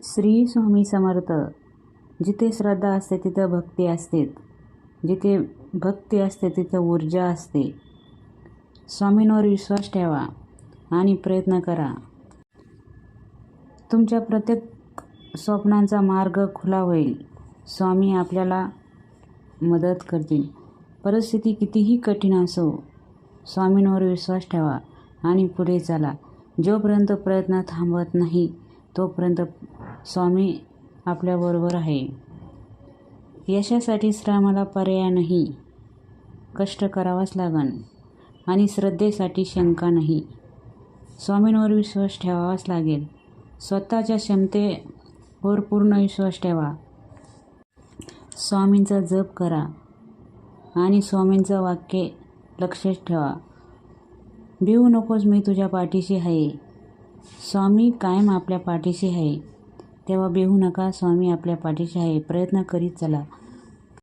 श्री स्वामी समर्थ. जिथे श्रद्धा असते तिथं भक्ती असते, जिथे भक्ती असते तिथं ऊर्जा असते. स्वामींवर विश्वास ठेवा आणि प्रयत्न करा. तुमच्या प्रत्येक स्वप्नांचा मार्ग खुला होईल. स्वामी आपल्याला मदत करतील. परिस्थिती कितीही कठीण असो, स्वामींवर विश्वास ठेवा आणि पुढे चला. जोपर्यंत प्रयत्न थांबत नाही तोपर्यंत स्वामी आपल्याबरोबर आहे. यशासाठी श्रमाला पर्याय नाही. कष्ट करावाच लागन आणि श्रद्धेसाठी शंका नाही. स्वामींवर विश्वास ठेवावाच लागेल. स्वतःच्या क्षमतेवर पूर्ण विश्वास ठेवा. स्वामींचा जप करा आणि स्वामींचं वाक्य लक्षात ठेवा. भिवू नकोस, मी तुझ्या पाठीशी आहे. स्वामी कायम आपल्या पाठीशी आहे. तेव्हा भिवू नका, स्वामी आपल्या पाठीशी आहे. प्रयत्न करीत चला.